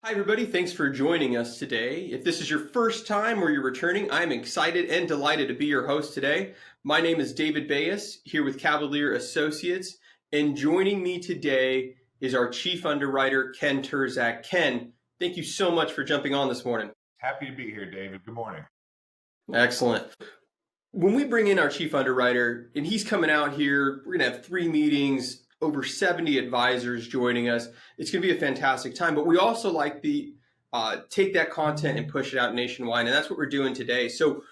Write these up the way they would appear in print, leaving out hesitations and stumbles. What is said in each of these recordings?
Hi, everybody. Thanks for joining us today. If this is your first time or you're returning, I'm excited and delighted to be your host today. My name is David Bayes, here with Cavalier Associates, and joining me today is our Chief Underwriter, Ken Turzak. Ken, thank you so much for jumping on this morning. Happy to be here, David. Good morning. Excellent. When we bring in our Chief Underwriter, and he's coming out here, we're going to have 3 meetings, over 70 advisors joining us. It's going to be a fantastic time, but we also like the take that content and push it out nationwide, and that's what we're doing today. So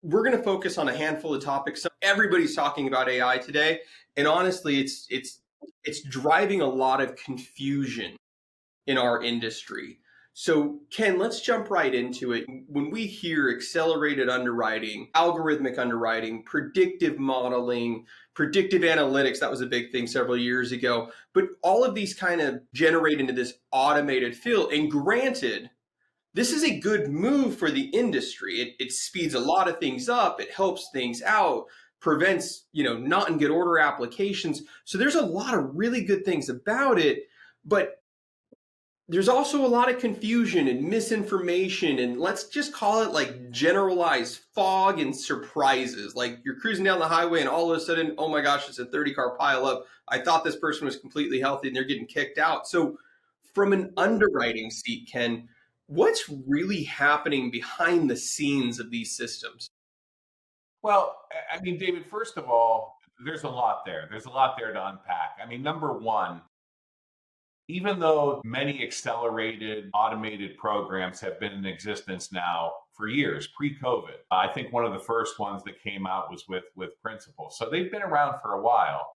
we're going to focus on a handful of topics. Everybody's talking about AI today, and honestly, it's driving a lot of confusion in our industry. So, Ken, let's jump right into it. When we hear accelerated underwriting, algorithmic underwriting, predictive modeling, predictive analytics, that was a big thing several years ago. But all of these kind of generate into this automated field. And granted, this is a good move for the industry. It speeds a lot of things up, it helps things out, prevents, not in good order applications. So there's a lot of really good things about it. But there's also a lot of confusion and misinformation, and let's just call it like generalized fog and surprises. Like you're cruising down the highway and all of a sudden, oh my gosh, it's a 30-car pileup. I thought this person was completely healthy and they're getting kicked out. So from an underwriting seat, Ken, what's really happening behind the scenes of these systems? Well, I mean, David, first of all, there's a lot there. There's a lot there to unpack. I mean, number one, even though many accelerated automated programs have been in existence now for years, pre-COVID, I think one of the first ones that came out was with Principal. So they've been around for a while.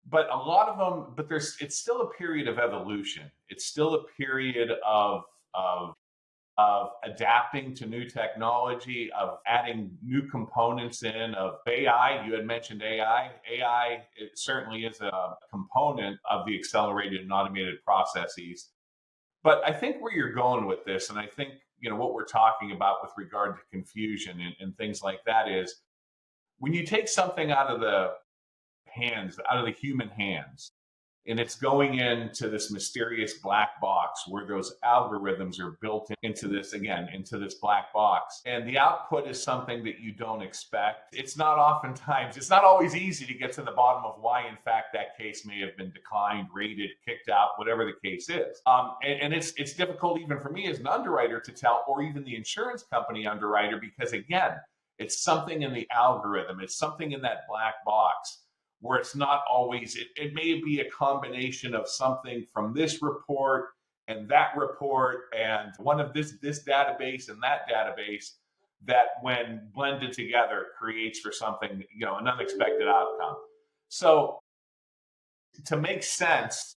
But a lot of them, it's still a period of evolution. It's still a period of adapting to new technology, of adding new components in, of AI. You had mentioned AI. AI it certainly is a component of the accelerated and automated processes. But I think where you're going with this, and I think what we're talking about with regard to confusion and things like that is when you take something out of the human hands, and it's going into this mysterious black box where those algorithms are built into this black box. And the output is something that you don't expect. It's not always easy to get to the bottom of why, in fact, that case may have been declined, rated, kicked out, whatever the case is. And it's difficult even for me as an underwriter to tell, or even the insurance company underwriter, because again, it's something in the algorithm, it's something in that black box where it's not always, it may be a combination of something from this report and that report and one of this database and that database that when blended together creates for something, an unexpected outcome. So to make sense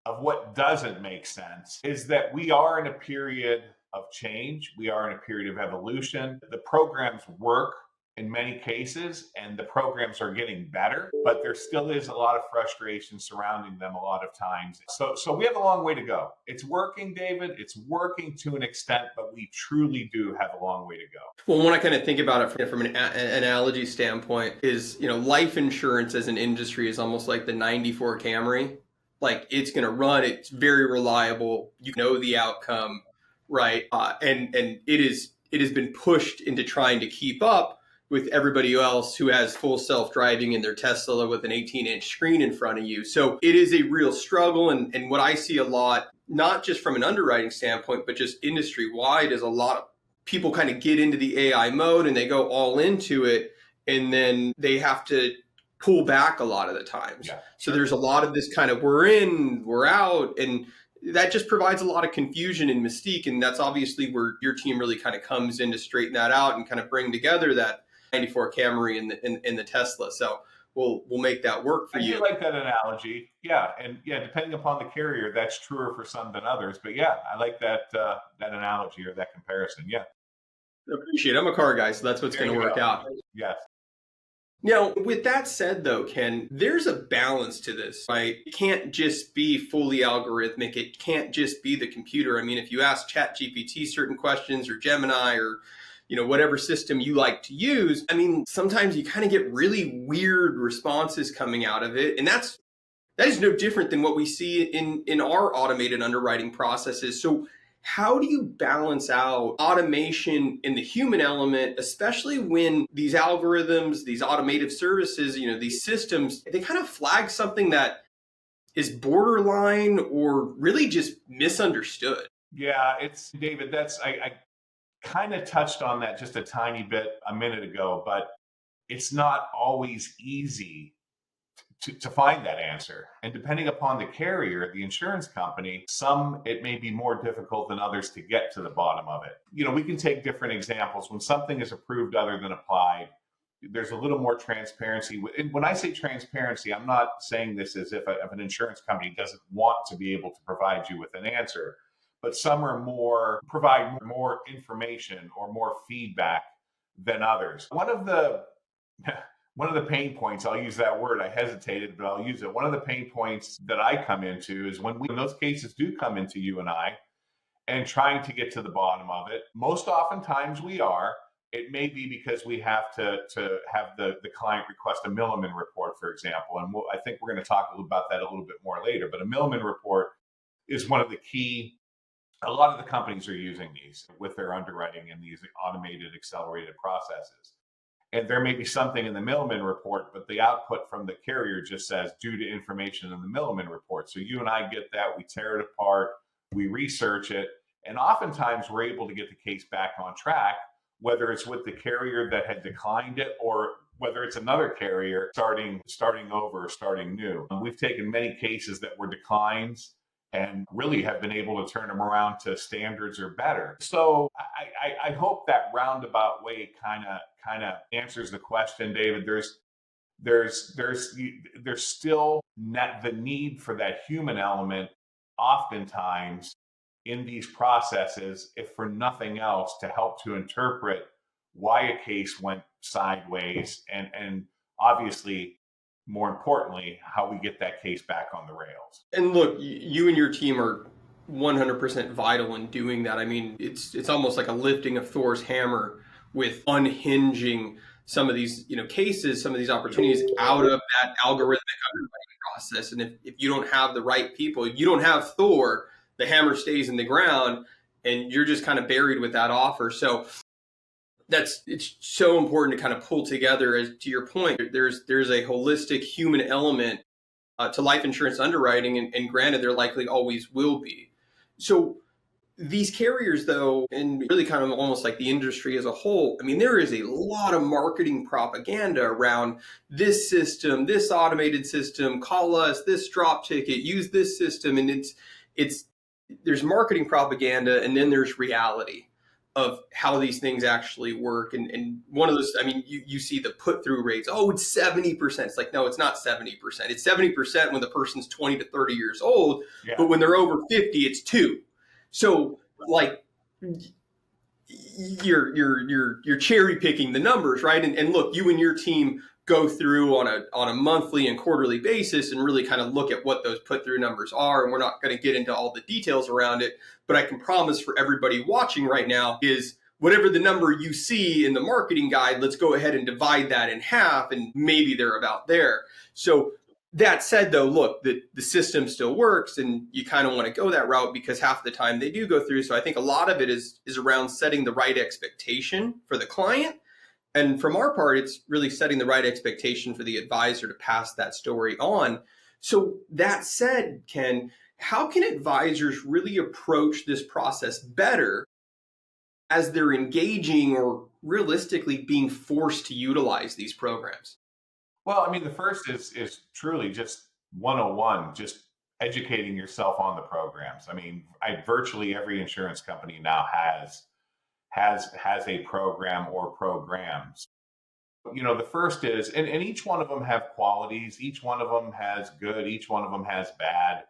of what doesn't make sense is that we are in a period of change. We are in a period of evolution. The programs work in many cases, and the programs are getting better, but there still is a lot of frustration surrounding them a lot of times. So we have a long way to go. It's working, David. It's working to an extent, but we truly do have a long way to go. Well, when I kind of think about it from an analogy standpoint is, life insurance as an industry is almost like the 94 Camry. Like it's going to run, it's very reliable. You know the outcome, right? And it has been pushed into trying to keep up with everybody else who has full self-driving in their Tesla with an 18-inch screen in front of you. So it is a real struggle. And what I see a lot, not just from an underwriting standpoint, but just industry-wide, is a lot of people kind of get into the AI mode and they go all into it, and then they have to pull back a lot of the times. Yeah, so there's a lot of this kind of we're in, we're out, and that just provides a lot of confusion and mystique. And that's obviously where your team really kind of comes in to straighten that out and kind of bring together that 94 Camry in the Tesla. So we'll make that work for you. I do like that analogy. Yeah, and depending upon the carrier, that's truer for some than others. But yeah, I like that analogy or that comparison. Yeah, I appreciate it. I'm a car guy, so that's what's going to work out. Yes. Now, with that said, though, Ken, there's a balance to this, right? It can't just be fully algorithmic. It can't just be the computer. I mean, if you ask ChatGPT certain questions or Gemini or whatever system you like to use, I mean, sometimes you kind of get really weird responses coming out of it. And that is no different than what we see in our automated underwriting processes. So how do you balance out automation and the human element, especially when these algorithms, these automated services, these systems, they kind of flag something that is borderline or really just misunderstood? Yeah, it's David. I kind of touched on that just a tiny bit a minute ago, but it's not always easy to find that answer. And depending upon the carrier, the insurance company, some it may be more difficult than others to get to the bottom of it. We can take different examples. When something is approved other than applied, there's a little more transparency. And when I say transparency, I'm not saying this as if an insurance company doesn't want to be able to provide you with an answer, but some are provide more information or more feedback than others. One of the pain points, I'll use that word, I hesitated, but I'll use it. One of the pain points that I come into is when those cases do come into you and I, and trying to get to the bottom of it. Most oftentimes we are. It may be because we have to have the client request a Milliman report, for example. And I think we're going to talk about that a little bit more later. But a Milliman report is one of the key. A lot of the companies are using these with their underwriting and these automated, accelerated processes. And there may be something in the Milliman report, but the output from the carrier just says due to information in the Milliman report. So you and I get that, we tear it apart, we research it, and oftentimes we're able to get the case back on track, whether it's with the carrier that had declined it or whether it's another carrier starting over or starting new. We've taken many cases that were declines and really have been able to turn them around to standards or better. So I hope that roundabout way kind of answers the question, David. There's still the need for that human element oftentimes in these processes, if for nothing else, to help to interpret why a case went sideways and obviously more importantly, how we get that case back on the rails. And look, you and your team are 100% vital in doing that. I mean, it's almost like a lifting of Thor's hammer with unhinging some of these, cases, some of these opportunities out of that algorithmic underwriting process. And if you don't have the right people, if you don't have Thor, the hammer stays in the ground and you're just kind of buried with that offer. So it's so important to kind of pull together, as to your point, there's a holistic human element to life insurance underwriting, and granted, there likely always will be. So these carriers, though, and really kind of almost like the industry as a whole, I mean, there is a lot of marketing propaganda around this system, this automated system, call us, this drop ticket, use this system. And it's there's marketing propaganda, and then there's reality of how these things actually work. And one of those, I mean, you see the put through rates. Oh, it's 70%. It's like, no, it's not 70%. It's 70% when the person's 20 to 30 years old, Yeah. but when they're over 50, it's 2. So like you're cherry picking the numbers, right? And look, you and your team go through on a monthly and quarterly basis and really kind of look at what those put through numbers are. And we're not going to get into all the details around it, but I can promise for everybody watching right now is whatever the number you see in the marketing guide, let's go ahead and divide that in half, and maybe they're about there. So that said, though, look, the system still works, and you kind of want to go that route because half the time they do go through. So I think a lot of it is around setting the right expectation for the client. And from our part, it's really setting the right expectation for the advisor to pass that story on. So that said, Ken, how can advisors really approach this process better as they're engaging or realistically being forced to utilize these programs? Well, I mean, the first is truly just 101, just educating yourself on the programs. I mean, virtually every insurance company now has a program or programs. The first is, and each one of them have qualities. Each one of them has good. Each one of them has bad.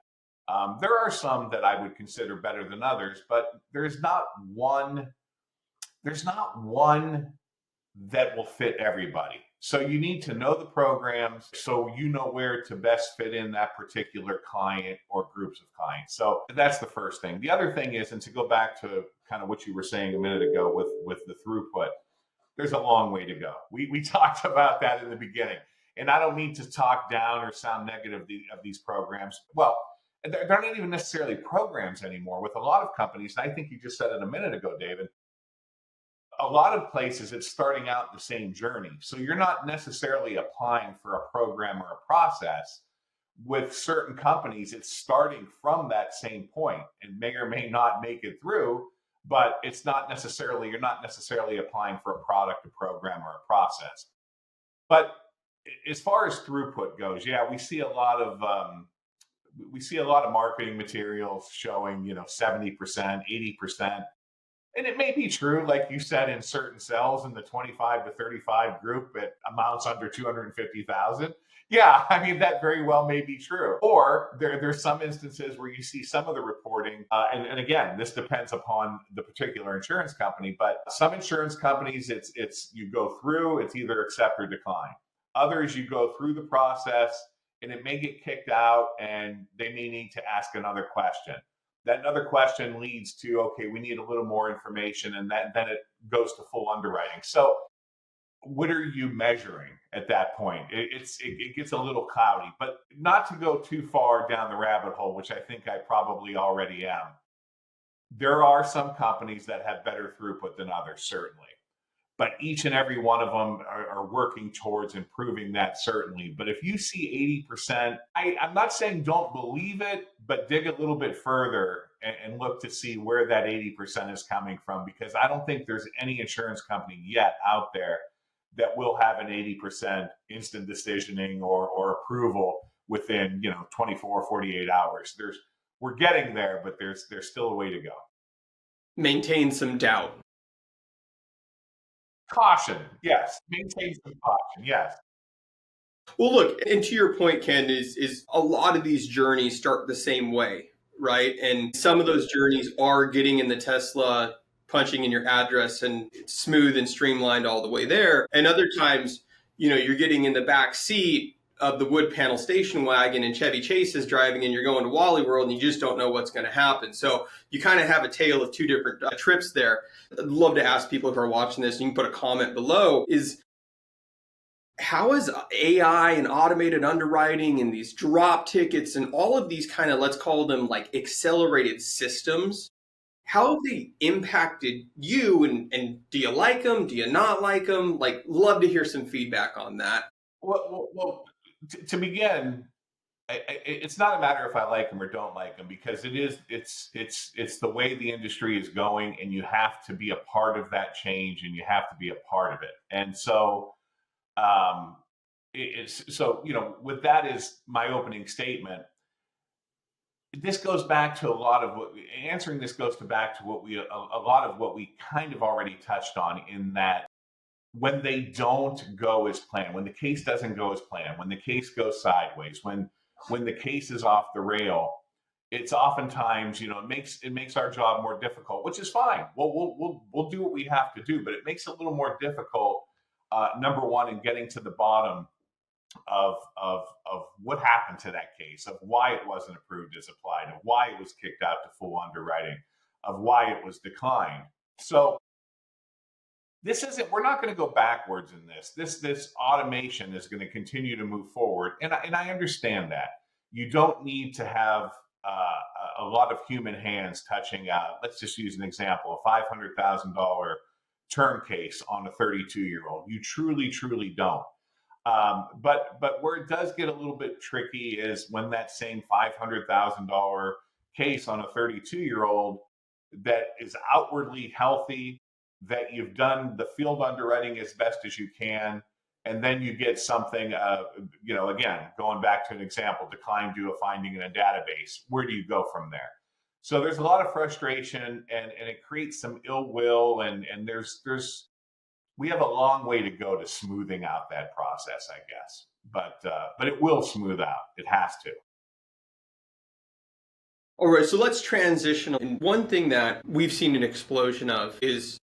There are some that I would consider better than others, but there's not one that will fit everybody. So you need to know the programs so you know where to best fit in that particular client or groups of clients. So that's the first thing. The other thing is, and to go back to kind of what you were saying a minute ago with the throughput, there's a long way to go. We talked about that in the beginning. And I don't mean to talk down or sound negative of these programs. Well, they're not even necessarily programs anymore with a lot of companies. And I think you just said it a minute ago, David. A lot of places it's starting out the same journey. So you're not necessarily applying for a program or a process. With certain companies, it's starting from that same point and may or may not make it through, but it's not necessarily, you're not necessarily applying for a product, a program, or a process. But as far as throughput goes, yeah, we see a lot of marketing materials showing 70%, 80%. And it may be true, like you said, in certain cells in the 25 to 35 group, it amounts under 250,000. Yeah, I mean, that very well may be true. Or there's some instances where you see some of the reporting, and again, this depends upon the particular insurance company, but some insurance companies, it's you go through, it's either accept or decline. Others, you go through the process and it may get kicked out and they may need to ask another question. That another question leads to, okay, we need a little more information, and then it goes to full underwriting. So what are you measuring at that point? It gets a little cloudy, but not to go too far down the rabbit hole, which I think I probably already am. There are some companies that have better throughput than others, certainly. But each and every one of them are working towards improving that, certainly. But if you see 80%, I'm not saying don't believe it, but dig a little bit further and look to see where that 80% is coming from, because I don't think there's any insurance company yet out there that will have an 80% instant decisioning or approval within 24, 48 hours. We're getting there, but there's still a way to go. Maintain some doubt. Caution, yes. Maintain some caution, yes. Well, look, and to your point, Ken, is a lot of these journeys start the same way, right? And some of those journeys are getting in the Tesla, punching in your address, and it's smooth and streamlined all the way there. And other times, you're getting in the back seat of the wood panel station wagon and Chevy Chase is driving and you're going to Wally World and you just don't know what's going to happen. So you kind of have a tale of two different trips there. I'd love to ask people who are watching this, and you can put a comment below, is how is AI and automated underwriting and these drop tickets and all of these kind of, let's call them like accelerated systems, how have they impacted you? And do you like them? Do you not like them? Like, love to hear some feedback on that. Well, to begin, it's not a matter if I like them or don't like them, because it's the way the industry is going, and you have to be a part of that change, and you have to be a part of it. And so, with that as my opening statement, this goes back to a lot of what answering this goes to back to what a lot of what we kind of already touched on, in that when they don't go as planned, when the case doesn't go as planned, when the case goes sideways, when the case is off the rail, it's oftentimes, it makes our job more difficult, which is fine. We'll do what we have to do, but it makes it a little more difficult. Number one, in getting to the bottom of what happened to that case, of why it wasn't approved as applied, of why it was kicked out to full underwriting, of why it was declined. So we're not going to go backwards in this. This automation is going to continue to move forward, and I understand that you don't need to have a lot of human hands touching. Let's just use an example: a $500,000 term case on a 32-year-old. You truly don't. But where it does get a little bit tricky is when that same $500,000 case on a 32-year-old that is outwardly healthy, that you've done the field underwriting as best as you can, and then you get something, again, going back to an example, decline due to a finding in a database. Where do you go from there? So there's a lot of frustration, and it creates some ill will, and we have a long way to go to smoothing out that process, I guess. But it will smooth out. It has to. All right, so let's transition. And one thing that we've seen an explosion of is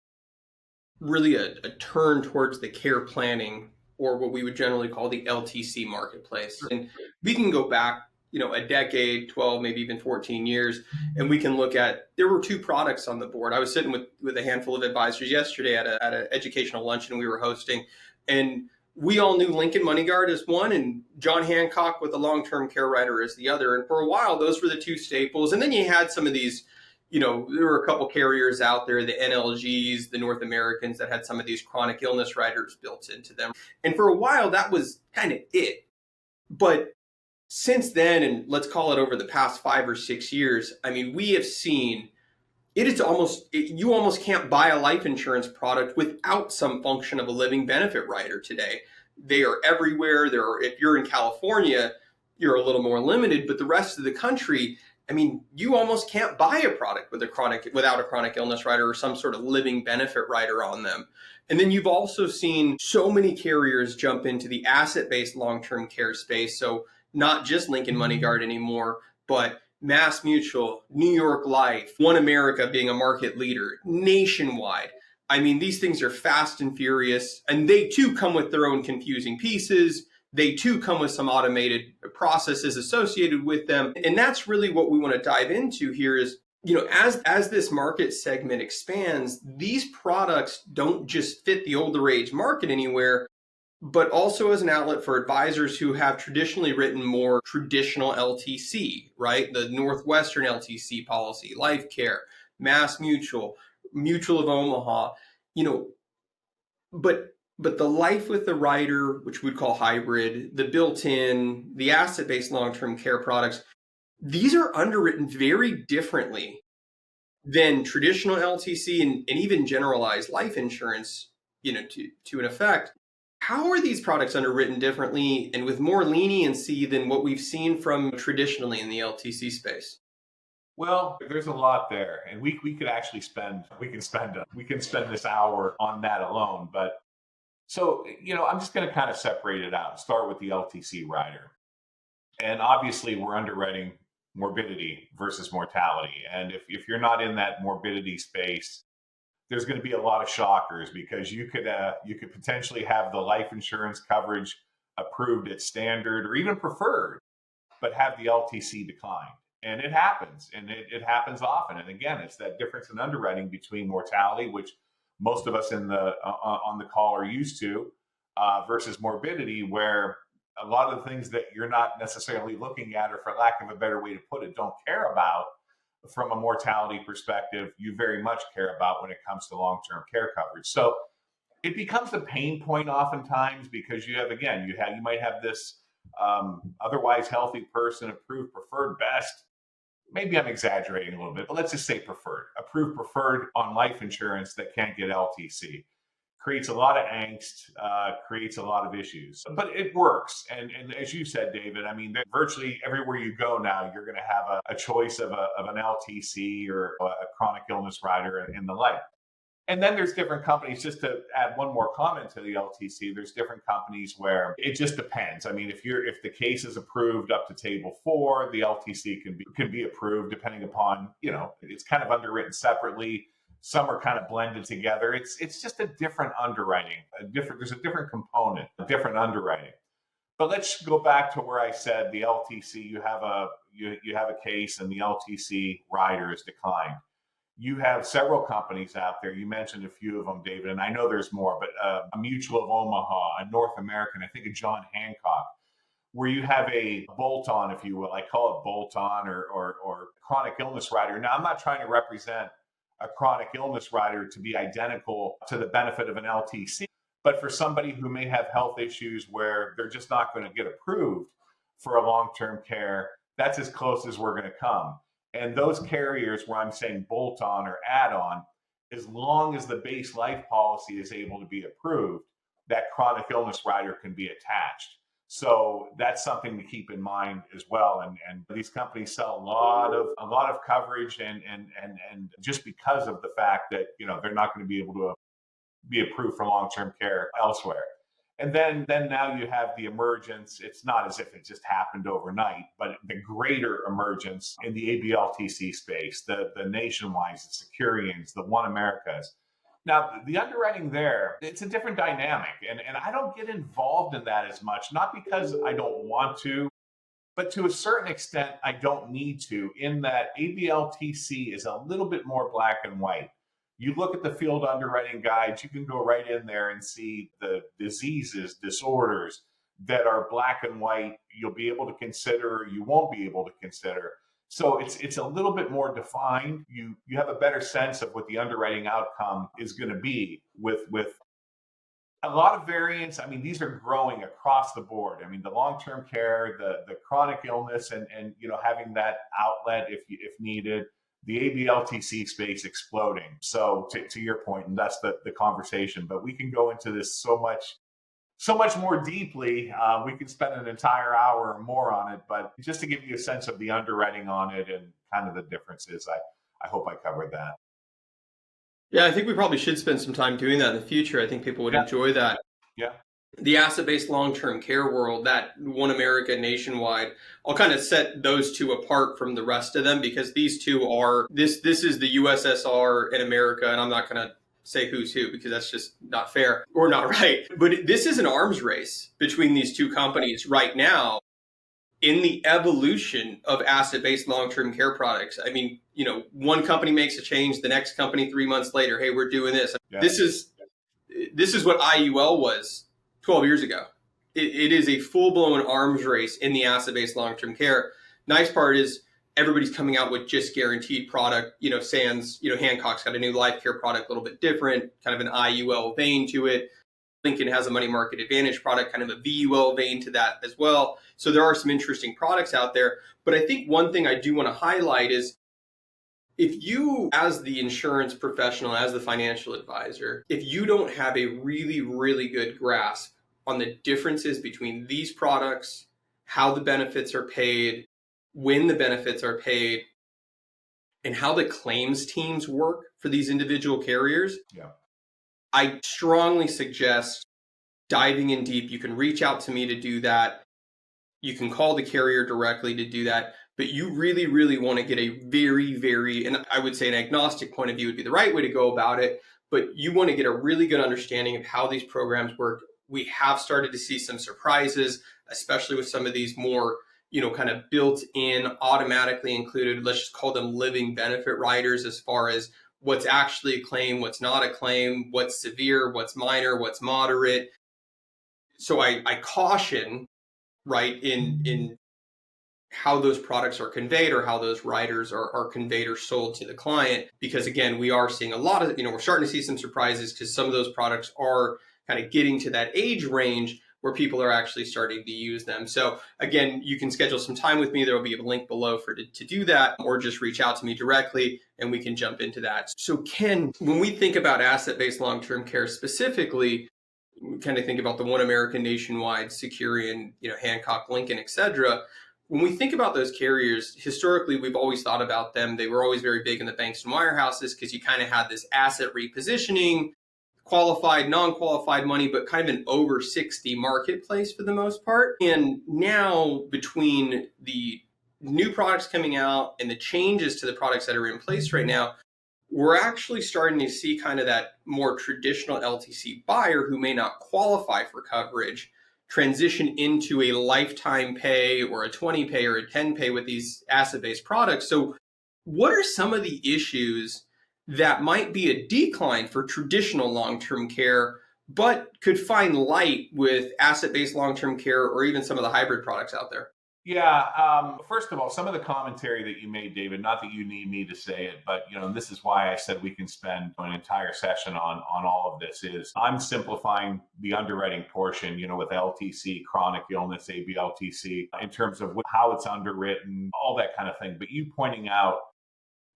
really a turn towards the care planning, or what we would generally call the LTC marketplace. And we can go back, a decade, 12, maybe even 14 years, and we can look at, there were two products on the board. I was sitting with a handful of advisors yesterday at an educational luncheon we were hosting, and we all knew Lincoln MoneyGuard as one and John Hancock with the long-term care rider as the other. And for a while, those were the two staples. And then you had some of these, there were a couple carriers out there, the NLGs, the North Americans, that had some of these chronic illness riders built into them. And for a while, that was kind of it. But since then, and let's call it over the past 5 or 6 years, I mean, we have seen you almost can't buy a life insurance product without some function of a living benefit rider today. They are everywhere. If you're in California, you're a little more limited, but the rest of the country, I mean, you almost can't buy a product without a chronic illness rider or some sort of living benefit rider on them. And then you've also seen so many carriers jump into the asset-based long-term care space. So not just Lincoln MoneyGuard anymore, but Mass Mutual, New York Life, One America being a market leader, Nationwide. I mean, these things are fast and furious, and they too come with their own confusing pieces. They too come with some automated processes associated with them. And that's really what we want to dive into here is, as this market segment expands, these products don't just fit the older age market anywhere, but also as an outlet for advisors who have traditionally written more traditional LTC, right? The Northwestern LTC policy, Life Care, Mass Mutual, Mutual of Omaha, you know, but the life with the rider, which we'd call hybrid, the built-in, the asset-based long-term care products, these are underwritten very differently than traditional LTC and even generalized life insurance, to an effect. How are these products underwritten differently and with more leniency than what we've seen from traditionally in the LTC space? Well, there's a lot there, and we could actually we can spend this hour on that alone. But so I'm just going to kind of separate it out. Start with the LTC rider, and obviously we're underwriting morbidity versus mortality. And if you're not in that morbidity space, there's going to be a lot of shockers because you could potentially have the life insurance coverage approved at standard or even preferred, but have the LTC declined. And it happens, and it happens often. And again, it's that difference in underwriting between mortality, which most of us on the call are used to, versus morbidity, where a lot of the things that you're not necessarily looking at, or for lack of a better way to put it, don't care about from a mortality perspective, you very much care about when it comes to long-term care coverage. So it becomes a pain point oftentimes because you might have this otherwise healthy person approved preferred best. Maybe I'm exaggerating a little bit, but let's just say approved preferred on life insurance that can't get LTC. Creates a lot of angst, creates a lot of issues, but it works. And as you said, David, I mean, virtually everywhere you go now, you're going to have a choice of an LTC or a chronic illness rider and the like. And then there's different companies. Just to add one more comment to the LTC, there's different companies where it just depends. I mean, if the case is approved up to table 4, the LTC can be approved depending upon, it's kind of underwritten separately. Some are kind of blended together. It's just a different underwriting. There's a different component, a different underwriting. But let's go back to where I said the LTC. You have a case, and the LTC rider is declined. You have several companies out there. You mentioned a few of them, David, and I know there's more. But a Mutual of Omaha, a North American, I think a John Hancock, where you have a bolt-on, if you will. I call it bolt-on or chronic illness rider. Now, I'm not trying to represent a chronic illness rider to be identical to the benefit of an LTC. But for somebody who may have health issues where they're just not going to get approved for a long-term care, that's as close as we're going to come. And those carriers where I'm saying bolt-on or add-on, as long as the base life policy is able to be approved, that chronic illness rider can be attached. So that's something to keep in mind as well. And these companies sell a lot of coverage, and just because of the fact that they're not going to be able to be approved for long-term care elsewhere. And then now you have the emergence. It's not as if it just happened overnight, but the greater emergence in the ABLTC space, the Nationwides, the Securians, the One Americas. Now, the underwriting there, it's a different dynamic, and I don't get involved in that as much, not because I don't want to, but to a certain extent, I don't need to, in that ABLTC is a little bit more black and white. You look at the field underwriting guides, you can go right in there and see the diseases, disorders that are black and white. You'll be able to consider, or you won't be able to consider. So it's a little bit more defined. You have a better sense of what the underwriting outcome is going to be with a lot of variants. I mean, these are growing across the board. I mean, the long-term care, the chronic illness, and having that outlet if needed. The ABLTC space exploding. So to your point, and that's the conversation. But we can go into this so much more deeply. We could spend an entire hour or more on it. But just to give you a sense of the underwriting on it and kind of the differences, I hope I covered that. Yeah, I think we probably should spend some time doing that in the future. I think people would Yeah. enjoy that. Yeah. The asset-based long-term care world, that One America Nationwide, I'll kind of set those two apart from the rest of them because these two are this is the USSR in America, and I'm not going to say who's who because that's just not fair or not right. But this is an arms race between these two companies right now in the evolution of asset-based long-term care products. I mean, one company makes a change, the next company 3 months later, hey, we're doing this. Yeah. This is what IUL was 12 years ago. It is a full-blown arms race in the asset-based long-term care. Nice part is everybody's coming out with just guaranteed product. Sans, Hancock's got a new life care product, a little bit different, kind of an IUL vein to it. Lincoln has a money market advantage product, kind of a VUL vein to that as well. So there are some interesting products out there. But I think one thing I do want to highlight is if you, as the insurance professional, as the financial advisor, if you don't have a really, really good grasp on the differences between these products, how the benefits are paid, when the benefits are paid, and how the claims teams work for these individual carriers, Yeah. I strongly suggest diving in deep. You can reach out to me to do that. You can call the carrier directly to do that. But you really, really want to get a very, very, and I would say an agnostic point of view would be the right way to go about it. But you want to get a really good understanding of how these programs work. We have started to see some surprises, especially with some of these more, kind of built in, automatically included, let's just call them living benefit riders, as far as what's actually a claim, what's not a claim, what's severe, what's minor, what's moderate. So I caution, right, in how those products are conveyed or how those riders are conveyed or sold to the client, because again, we are seeing a lot of, we're starting to see some surprises because some of those products are kind of getting to that age range where people are actually starting to use them. So again, you can schedule some time with me. There will be a link below to do that, or just reach out to me directly and we can jump into that. So Ken, when we think about asset-based long-term care specifically, we kind of think about the One American Nationwide, Securian, Hancock, Lincoln, et cetera. When we think about those carriers, historically, we've always thought about them. They were always very big in the banks and wirehouses because you kind of had this asset repositioning, qualified, non-qualified money, but kind of an over 60 marketplace for the most part. And now between the new products coming out and the changes to the products that are in place right now, we're actually starting to see kind of that more traditional LTC buyer who may not qualify for coverage transition into a lifetime pay or a 20 pay or a 10 pay with these asset-based products. So what are some of the issues that might be a decline for traditional long-term care, but could find light with asset-based long-term care or even some of the hybrid products out there? Yeah. First of all, some of the commentary that you made, David, not that you need me to say it, but this is why I said we can spend an entire session on all of this. Is I'm simplifying the underwriting portion, with LTC, chronic illness, ABLTC, in terms of how it's underwritten, all that kind of thing. But you pointing out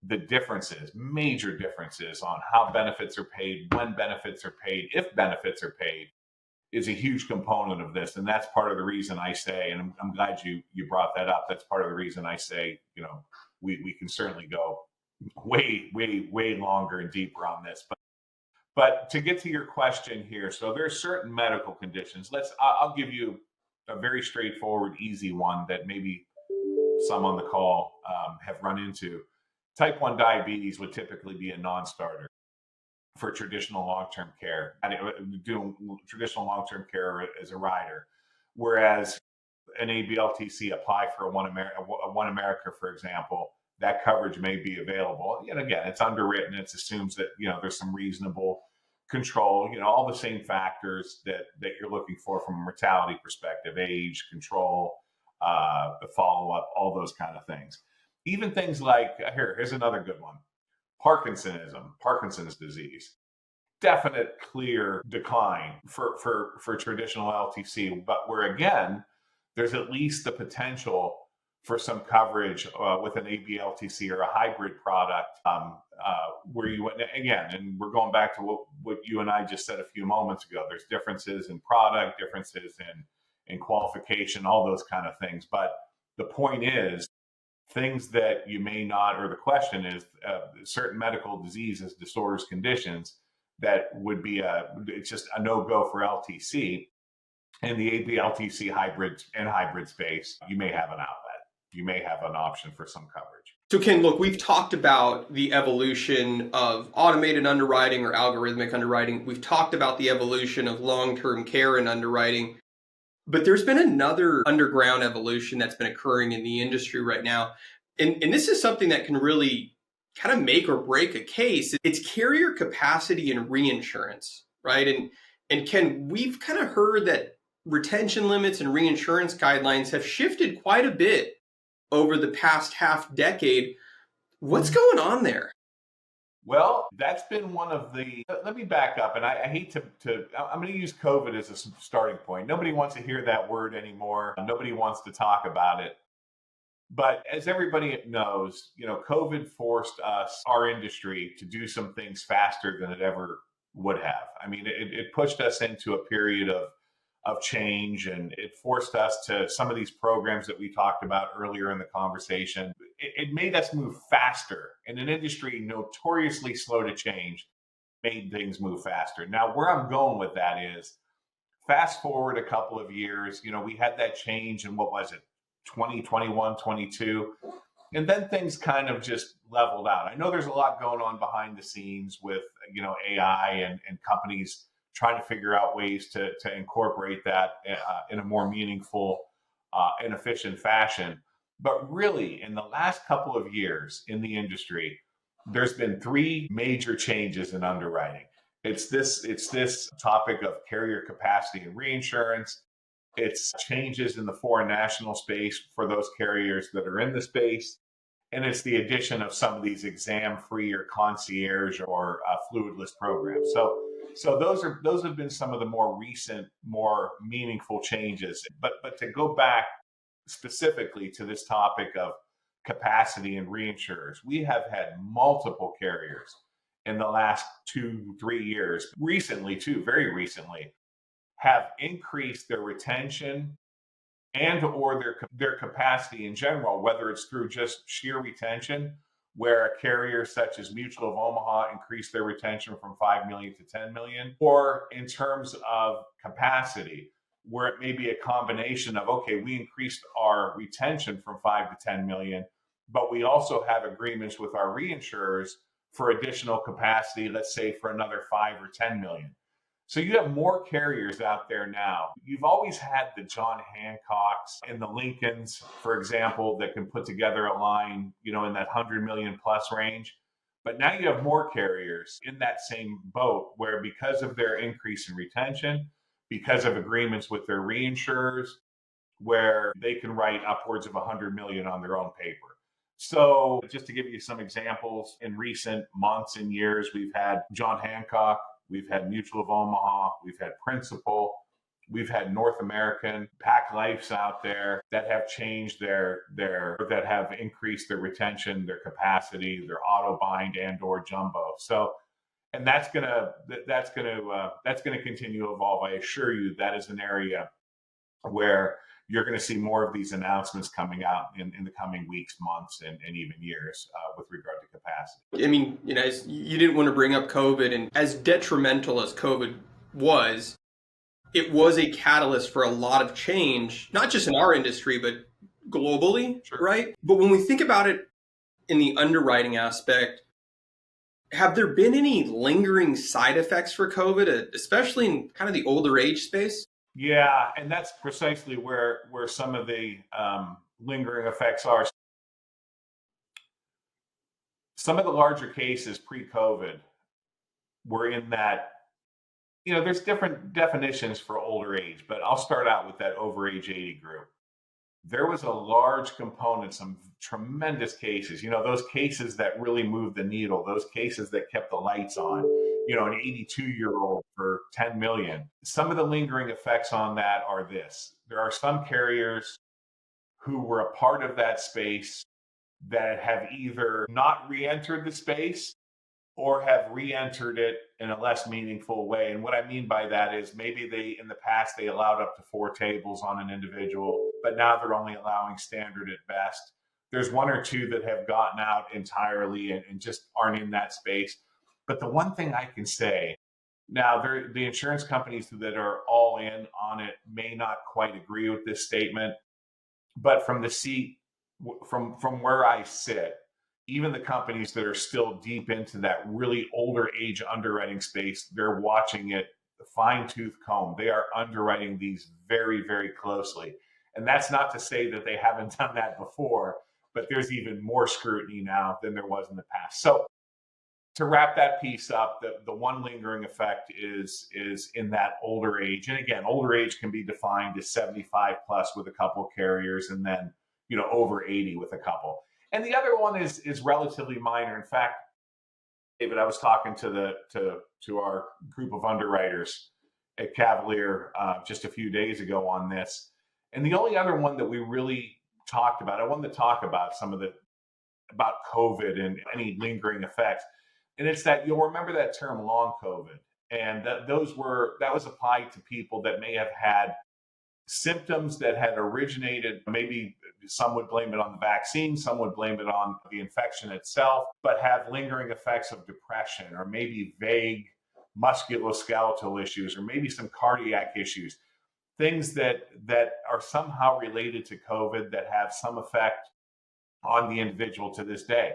the differences, major differences on how benefits are paid, when benefits are paid, if benefits are paid, is a huge component of this. And that's part of the reason I say, and I'm glad you brought that up. That's part of the reason I say, we can certainly go way, way, way longer and deeper on this. But to get to your question here, so there's certain medical conditions. I'll give you a very straightforward, easy one that maybe some on the call have run into. Type 1 diabetes would typically be a non-starter for traditional long-term care, doing traditional long-term care as a rider. Whereas an ABLTC apply for a One America, for example, that coverage may be available. And again, it's underwritten. It assumes that, there's some reasonable control, all the same factors that you're looking for from a mortality perspective, age, control, the follow-up, all those kind of things. Even things like, here's another good one, Parkinson's disease. Definite clear decline for traditional LTC, but where again, there's at least the potential for some coverage with an ABLTC or a hybrid product, where you again, and we're going back to what you and I just said a few moments ago. There's differences in product, differences in qualification, all those kind of things. But the point is, things that you may not, or the question is, certain medical diseases, disorders, conditions that would be it's just a no-go for LTC. In the ABLTC hybrid space, you may have an outlet. You may have an option for some coverage. So Ken, look, we've talked about the evolution of automated underwriting or algorithmic underwriting. We've talked about the evolution of long-term care and underwriting. But there's been another underground evolution that's been occurring in the industry right now. And this is something that can really kind of make or break a case. It's carrier capacity and reinsurance, right? And Ken, we've kind of heard that retention limits and reinsurance guidelines have shifted quite a bit over the past half decade. What's going on there? Well, that's been one of the, let me back up, and I hate I'm going to use COVID as a starting point. Nobody wants to hear that word anymore. Nobody wants to talk about it. But as everybody knows, COVID forced our industry, to do some things faster than it ever would have. I mean, it pushed us into a period of change, and it forced us to some of these programs that we talked about earlier in the conversation. It made us move faster, and an industry notoriously slow to change made things move faster. Now, where I'm going with that is, fast forward a couple of years, we had that change in, what was it, 2021, 22, and then things kind of just leveled out. I know there's a lot going on behind the scenes with, AI and companies trying to figure out ways to incorporate that in a more meaningful and efficient fashion. But really, in the last couple of years in the industry, there's been three major changes in underwriting. It's this topic of carrier capacity and reinsurance. It's changes in the foreign national space for those carriers that are in the space. And it's the addition of some of these exam-free or concierge or fluidless programs. So those have been some of the more recent, more meaningful changes. But to go back specifically to this topic of capacity and reinsurers, we have had multiple carriers in the last 2-3 years, recently too, very recently, have increased their retention and or their capacity in general, whether it's through just sheer retention, where a carrier such as Mutual of Omaha increased their retention from 5 million to 10 million, or in terms of capacity, where it may be a combination of, okay, we increased our retention from 5 to 10 million, but we also have agreements with our reinsurers for additional capacity, let's say for another 5 or 10 million. So you have more carriers out there now. You've always had the John Hancocks and the Lincolns, for example, that can put together a line, in that 100 million plus range. But now you have more carriers in that same boat, where because of their increase in retention, because of agreements with their reinsurers, where they can write upwards of 100 million on their own paper. So just to give you some examples, in recent months and years, we've had John Hancock, we've had Mutual of Omaha, we've had Principal, we've had North American, Pac Life's out there that have changed that have increased their retention, their capacity, their auto bind and or jumbo. So, and that's gonna continue to evolve. I assure you, that is an area where you're going to see more of these announcements coming out in the coming weeks, months, and even years with regard to capacity. I mean, you didn't want to bring up COVID, and as detrimental as COVID was, it was a catalyst for a lot of change, not just in our industry, but globally, Sure. Right? But when we think about it in the underwriting aspect, have there been any lingering side effects for COVID, especially in kind of the older age space? Yeah, and that's precisely where some of the lingering effects are. Some of the larger cases pre-COVID were in that, there's different definitions for older age, but I'll start out with that over age 80 group. There was a large component, some tremendous cases, those cases that really moved the needle, those cases that kept the lights on, an 82-year-old for 10 million. Some of the lingering effects on that are this. There are some carriers who were a part of that space that have either not re-entered the space or have re-entered it in a less meaningful way. And what I mean by that is maybe in the past, they allowed up to 4 tables on an individual, but now they're only allowing standard at best. There's 1 or 2 that have gotten out entirely and just aren't in that space. But the one thing I can say, now the insurance companies that are all in on it may not quite agree with this statement, but from the seat, from where I sit, even the companies that are still deep into that really older age underwriting space, they're watching it fine tooth comb. They are underwriting these very, very closely. And that's not to say that they haven't done that before, but there's even more scrutiny now than there was in the past. So to wrap that piece up, the one lingering effect is in that older age. And again, older age can be defined as 75 plus with a couple of carriers, and then over 80 with a couple. And the other one is relatively minor. In fact, David, I was talking to our group of underwriters at Cavalier just a few days ago on this. And the only other one that we really talked about, I wanted to talk about about COVID and any lingering effects. And it's that you'll remember that term long COVID. And that was applied to people that may have had symptoms that had originated, maybe some would blame it on the vaccine, some would blame it on the infection itself, but have lingering effects of depression or maybe vague musculoskeletal issues or maybe some cardiac issues, things that are somehow related to COVID that have some effect on the individual to this day.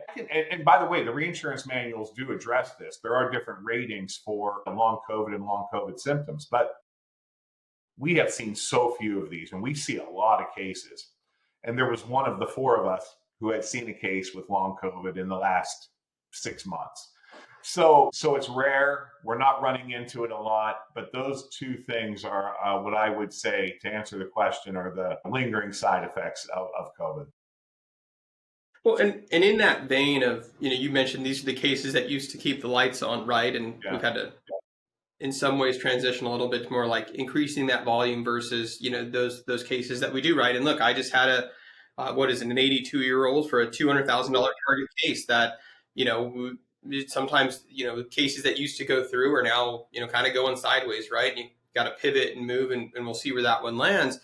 And by the way, the reinsurance manuals do address this. There are different ratings for long COVID and long COVID symptoms, but we have seen so few of these, and we see a lot of cases. And there was one of the 4 of us who had seen a case with long COVID in the last 6 months. So it's rare. We're not running into it a lot, but those 2 things are what I would say, to answer the question, are the lingering side effects of COVID. Well, and in that vein of, you mentioned these are the cases that used to keep the lights on, right? And Yeah. we've had to, in some ways, transition a little bit more like increasing that volume versus, those cases that we do, right? And look, I just had an 82-year-old for a $200,000 target case that, sometimes, cases that used to go through are now, kind of going sideways, right? And you got to pivot and move, and we'll see where that one lands.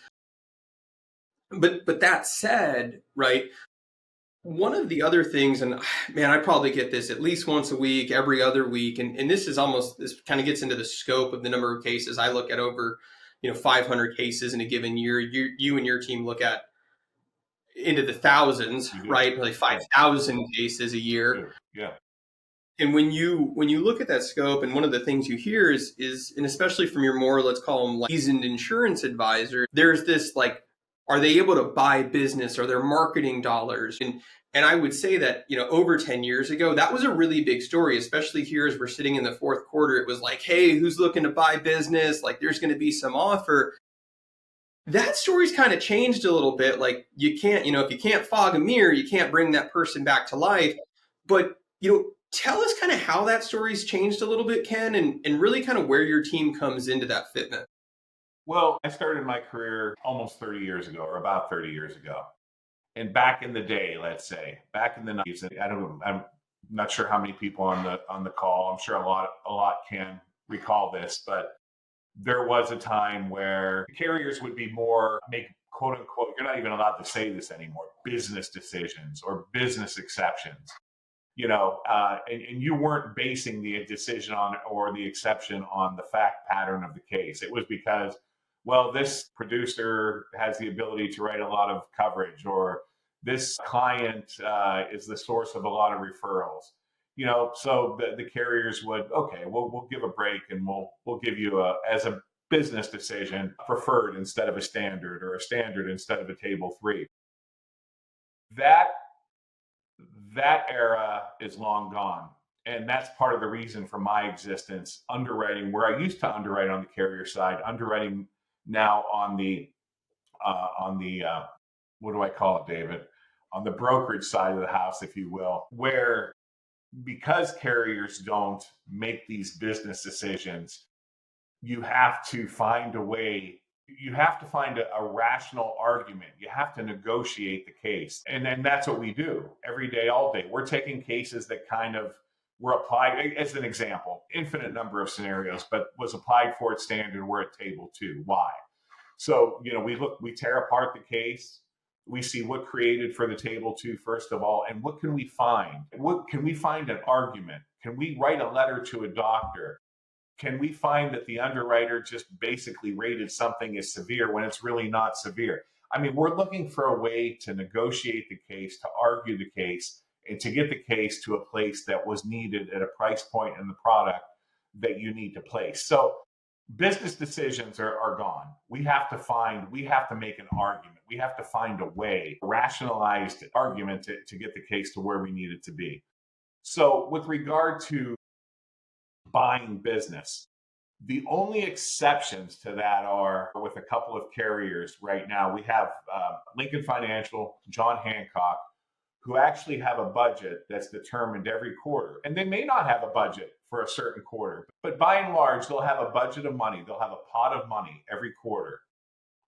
But that said, right, one of the other things, and man, I probably get this at least once a week, every other week, and this kind of gets into the scope of the number of cases. I look at over, 500 cases in a given year. You and your team look at into the thousands, right? Like 5,000 cases a year. Yeah. And when you look at that scope, and one of the things you hear is, and especially from your more, let's call them like seasoned insurance advisor, there's this like, are they able to buy business? Are there marketing dollars? And I would say that, over 10 years ago, that was a really big story, especially here as we're sitting in the fourth quarter. It was like, hey, who's looking to buy business? Like there's going to be some offer. That story's kind of changed a little bit. Like you can't, if you can't fog a mirror, you can't bring that person back to life. But, tell us kind of how that story's changed a little bit, Ken, and really kind of where your team comes into that fitment. Well, I started my career almost 30 years ago, or about 30 years ago. And back in the day, let's say, back in the 90s, I'm not sure how many people on the call, I'm sure a lot can recall this, but there was a time where carriers would be make quote unquote, you're not even allowed to say this anymore, business decisions or business exceptions. And you weren't basing the decision on or the exception on the fact pattern of the case. It was because, well, this producer has the ability to write a lot of coverage, or this client is the source of a lot of referrals. So the carriers would, okay, we'll give a break, and we'll give you as a business decision, preferred instead of a standard, or a standard instead of a table 3. That era is long gone. And that's part of the reason for my existence. Underwriting, where I used to underwrite on the carrier side, underwriting now on the what do I call it, David? On the brokerage side of the house, if you will, where because carriers don't make these business decisions, you have to find a way. You have to find a rational argument. You have to negotiate the case. And then that's what we do every day, all day. We're taking cases that kind of were applied, as an example, infinite number of scenarios, but was applied for at standard, we're at table 2. Why? So, we tear apart the case. We see what created for the table 2, first of all, and what can we find? What can we find an argument? Can we write a letter to a doctor? Can we find that the underwriter just basically rated something as severe when it's really not severe? I mean, we're looking for a way to negotiate the case, to argue the case, and to get the case to a place that was needed at a price point in the product that you need to place. So business decisions are gone. We have to make an argument. We have to find a way, a rationalized argument to get the case to where we need it to be. So with regard to buying business, the only exceptions to that are with a couple of carriers right now. We have Lincoln Financial, John Hancock, who actually have a budget that's determined every quarter. And they may not have a budget for a certain quarter, but by and large, they'll have a budget of money. They'll have a pot of money every quarter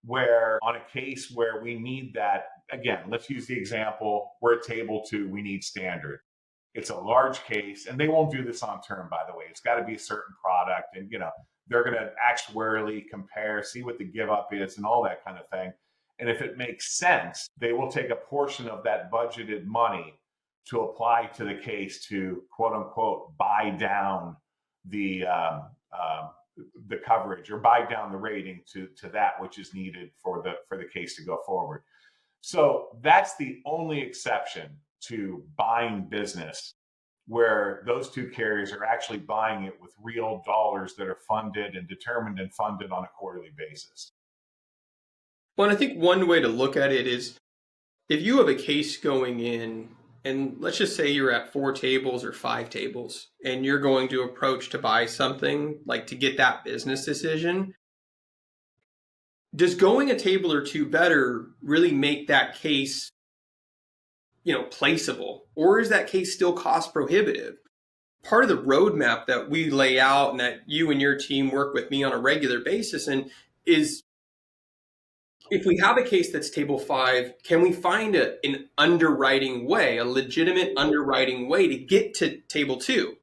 where on a case where we need that, again, let's use the example, we're at table 2, we need standard. It's a large case, and they won't do this on term, by the way. It's got to be a certain product, and they're going to actuarially compare, see what the give up is, and all that kind of thing. And if it makes sense, they will take a portion of that budgeted money to apply to the case to quote unquote buy down the coverage or buy down the rating to that which is needed for the case to go forward. So that's the only exception to buying business, where those two carriers are actually buying it with real dollars that are funded and determined and funded on a quarterly basis. Well, and I think one way to look at it is if you have a case going in, and let's just say you're at 4 tables or 5 tables, and you're going to approach to buy something, like to get that business decision, does going a table or 2 better really make that case, placeable? Or is that case still cost prohibitive? Part of the roadmap that we lay out and that you and your team work with me on a regular basis and is, if we have a case that's table 5, can we find an underwriting way, a legitimate underwriting way to get to table 2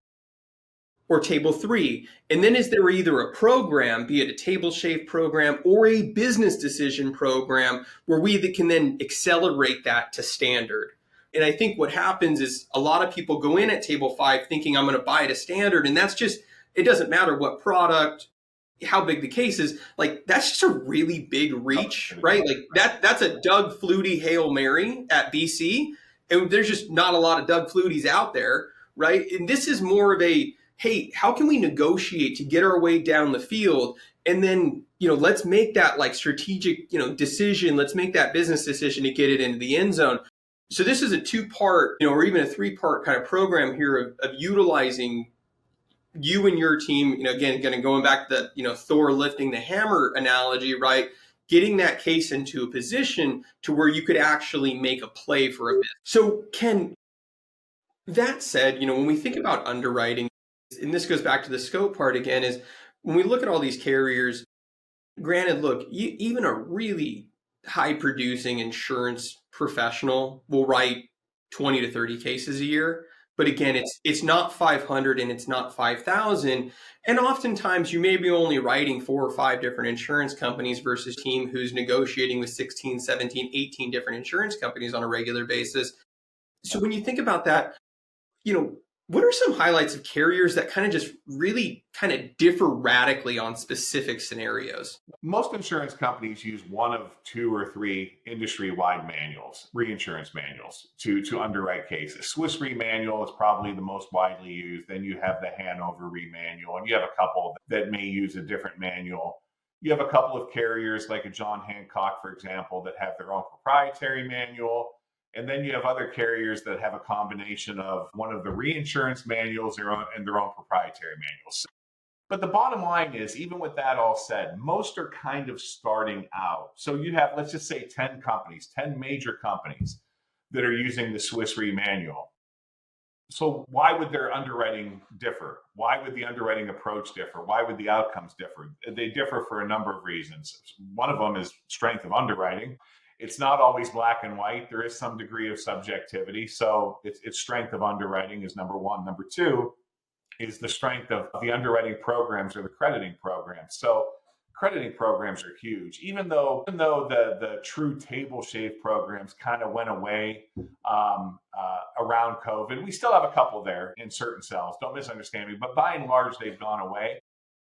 or table 3? And then is there either a program, be it a table shave program or a business decision program, where we can then accelerate that to standard? And I think what happens is a lot of people go in at table 5 thinking I'm going to buy it a standard. And that's just, it doesn't matter what product, how big the case is, like that's just a really big reach, right? Like that's a Doug Flutie Hail Mary at BC. And there's just not a lot of Doug Fluties out there, right? And this is more of a, hey, how can we negotiate to get our way down the field? And then, let's make that like strategic, decision. Let's make that business decision to get it into the end zone. So this is a 2-part, or even a 3-part kind of program here of utilizing you and your team, again, going back to the, Thor lifting the hammer analogy, right? Getting that case into a position to where you could actually make a play for a bit. So Ken, that said, when we think about underwriting, and this goes back to the scope part again, is when we look at all these carriers, granted, look, even a really high producing insurance professional will write 20 to 30 cases a year. But again, it's not 500 and it's not 5,000. And oftentimes you may be only writing 4 or 5 different insurance companies versus a team who's negotiating with 16, 17, 18 different insurance companies on a regular basis. So when you think about that, what are some highlights of carriers that kind of just really kind of differ radically on specific scenarios? Most insurance companies use one of 2 or 3 industry-wide manuals, reinsurance manuals, to underwrite cases. Swiss Re manual is probably the most widely used. Then you have the Hanover Re manual, and you have a couple that may use a different manual. You have a couple of carriers like a John Hancock, for example, that have their own proprietary manual. And then you have other carriers that have a combination of one of the reinsurance manuals and their own proprietary manuals. But the bottom line is, even with that all said, most are kind of starting out. So you have, let's just say 10 companies, 10 major companies that are using the Swiss Re manual. So why would their underwriting differ? Why would the underwriting approach differ? Why would the outcomes differ? They differ for a number of reasons. One of them is strength of underwriting. It's not always black and white. There is some degree of subjectivity. So it's strength of underwriting is number one. Number two is the strength of the underwriting programs or the crediting programs. So crediting programs are huge. Even though the true table shave programs kind of went away around COVID, we still have a couple there in certain cells. Don't misunderstand me, but by and large, they've gone away.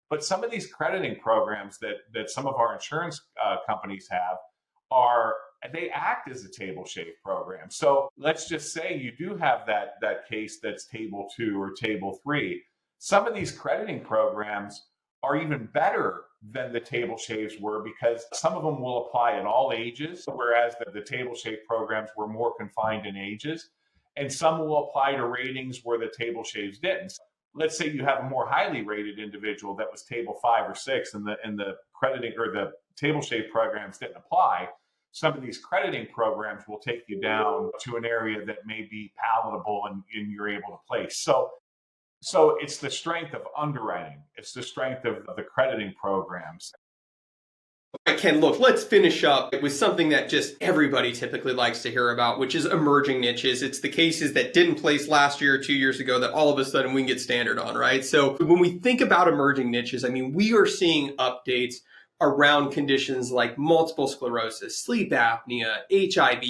But some of these crediting programs that some of our insurance companies have are they act as a table shave program. So let's just say you do have that case that's table 2 or table 3. Some of these crediting programs are even better than the table shaves were because some of them will apply at all ages, whereas the table shave programs were more confined in ages. And some will apply to ratings where the table shaves didn't. Let's say you have a more highly rated individual that was table 5 or 6 and the crediting or the table shave programs didn't apply. Some of these crediting programs will take you down to an area that may be palatable and you're able to place. So it's the strength of underwriting. It's the strength of the crediting programs. All right, Ken, look, let's finish up with something that just everybody typically likes to hear about, which is emerging niches. It's the cases that didn't place last year or 2 years ago that all of a sudden we can get standard on, right? So when we think about emerging niches, I mean, we are seeing updates around conditions like multiple sclerosis, sleep apnea, HIV,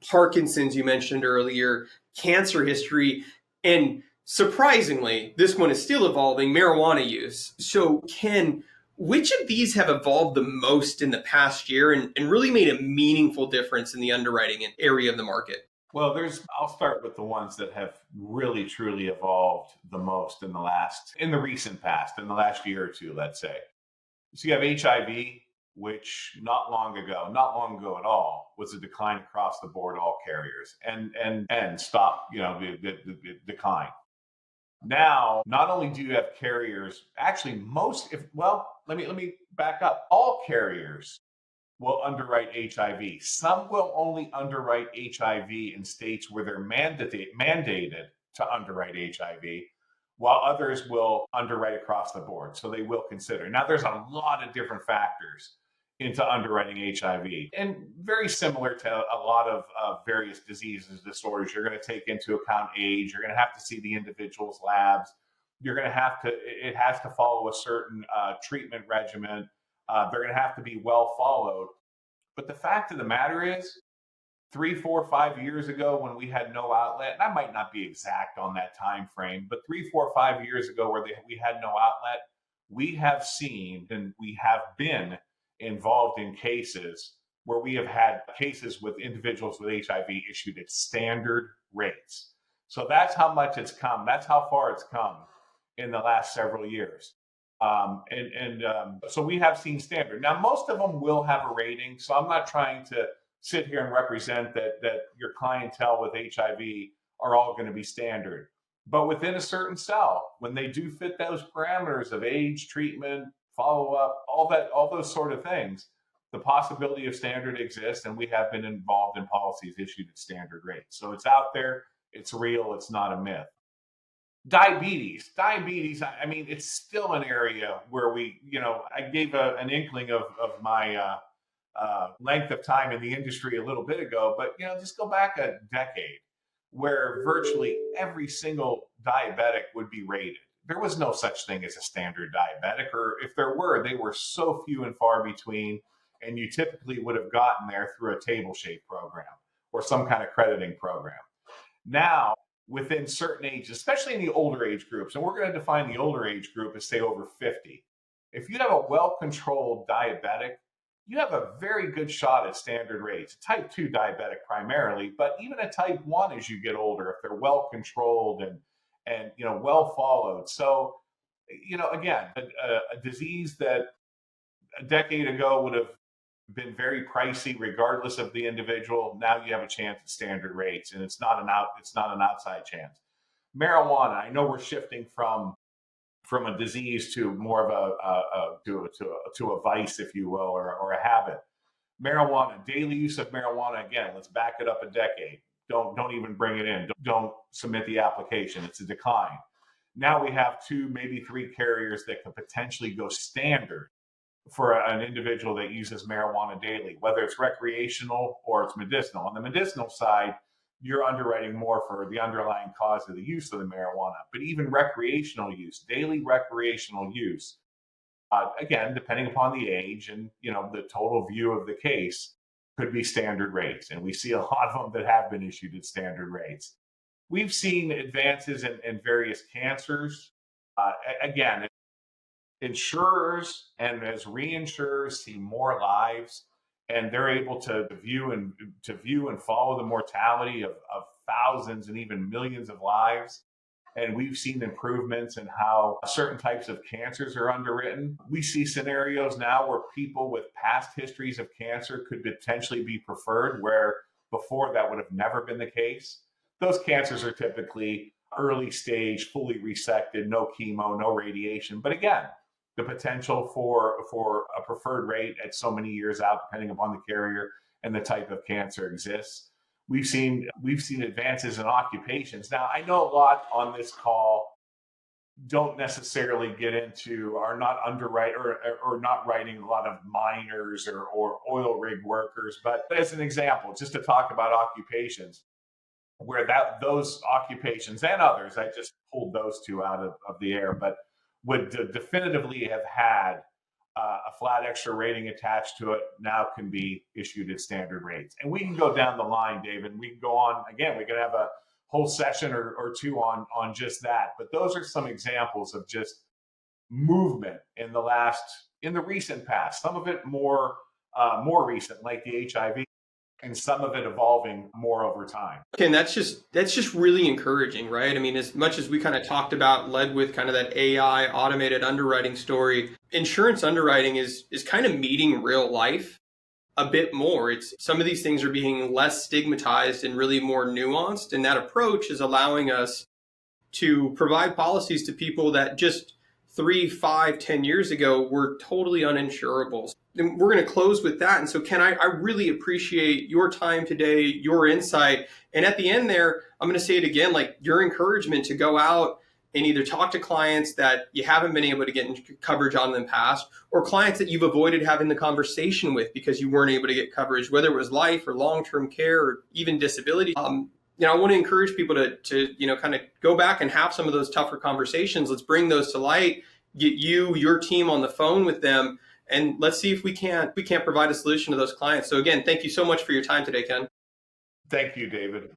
Parkinson's, you mentioned earlier, cancer history, and surprisingly, this one is still evolving, marijuana use. So, Ken, which of these have evolved the most in the past year and really made a meaningful difference in the underwriting area of the market? Well, I'll start with the ones that have really truly evolved the most in the recent past, in the last year or two, let's say. So you have HIV, which not long ago at all, was a decline across the board, all carriers, and stop, the decline. Now, not only do you have carriers, actually let me back up. All carriers will underwrite HIV. Some will only underwrite HIV in states where they're mandated to underwrite HIV, while others will underwrite across the board. So they will consider. Now, there's a lot of different factors into underwriting HIV, and very similar to a lot of various diseases, disorders. You're going to take into account age. You're going to have to see the individual's labs. It has to follow a certain treatment regimen. They're going to have to be well followed. But the fact of the matter is, 3, 4, 5 years ago when we had no outlet, and I might not be exact on that time frame, but 3, 4, 5 years ago where we had no outlet, we have seen and we have been involved in cases where we have had cases with individuals with HIV issued at standard rates. So that's how much it's come. That's how far it's come in the last several years. So we have seen standard. Now, most of them will have a rating. So I'm not trying to sit here and represent that your clientele with HIV are all going to be standard. But within a certain cell, when they do fit those parameters of age, treatment, follow-up, all those sort of things, the possibility of standard exists, and we have been involved in policies issued at standard rates. So it's out there, it's real, it's not a myth. Diabetes, I mean, it's still an area where I gave an inkling of my length of time in the industry a little bit ago, but just go back a decade where virtually every single diabetic would be rated. There was no such thing as a standard diabetic, or if there were, they were so few and far between, and you typically would have gotten there through a table shave program or some kind of crediting program. Now, within certain ages, especially in the older age groups, and we're going to define the older age group as say over 50, if you have a well-controlled diabetic, you have a very good shot at standard rates. Type 2 diabetic primarily, but even a type 1 as you get older, if they're well controlled and well followed. So, again, a disease that a decade ago would have been very pricey regardless of the individual. Now you have a chance at standard rates, and it's not an outside chance. Marijuana, I know we're shifting from a disease to more of to a vice, if you will, or a habit. Marijuana, daily use of marijuana, again, let's back it up a decade. Don't even bring it in. Don't submit the application. It's a decline. Now we have 2, maybe 3 carriers that could potentially go standard for an individual that uses marijuana daily, whether it's recreational or it's medicinal. On the medicinal side, you're underwriting more for the underlying cause of the use of the marijuana. But even recreational use, daily recreational use, again, depending upon the age and the total view of the case, could be standard rates. And we see a lot of them that have been issued at standard rates. We've seen advances in various cancers. Again, insurers and as reinsurers see more lives, and they're able to view and follow the mortality of thousands and even millions of lives. And we've seen improvements in how certain types of cancers are underwritten. We see scenarios now where people with past histories of cancer could potentially be preferred, where before that would have never been the case. Those cancers are typically early stage, fully resected, no chemo, no radiation. But again, the potential for a preferred rate at so many years out, depending upon the carrier and the type of cancer, exists. We've seen advances in occupations. Now, I know a lot on this call don't necessarily get into, are not underwrite or not writing a lot of miners or oil rig workers. But as an example, just to talk about occupations, where those occupations and others, I just pulled those 2 out of the air, but would definitively have had a flat extra rating attached to it, now can be issued at standard rates. And we can go down the line, David. We can go on. Again, we can have a whole session or 2 on just that. But those are some examples of just movement in the recent past. Some of it more recent, like the HIV, and some of it evolving more over time. Okay, and that's just really encouraging, right? I mean, as much as we kind of talked about, led with kind of that AI automated underwriting story, insurance underwriting is kind of meeting real life a bit more. It's some of these things are being less stigmatized and really more nuanced, and that approach is allowing us to provide policies to people that just 3, 5, 10 years ago were totally uninsurable. And we're going to close with that. And so, Ken, I really appreciate your time today, your insight. And at the end there, I'm going to say it again, like your encouragement to go out and either talk to clients that you haven't been able to get coverage on in the past, or clients that you've avoided having the conversation with because you weren't able to get coverage, whether it was life or long-term care or even disability. I want to encourage people to kind of go back and have some of those tougher conversations. Let's bring those to light, get your team on the phone with them, and let's see if we can't provide a solution to those clients. So again, thank you so much for your time today, Ken. Thank you, David.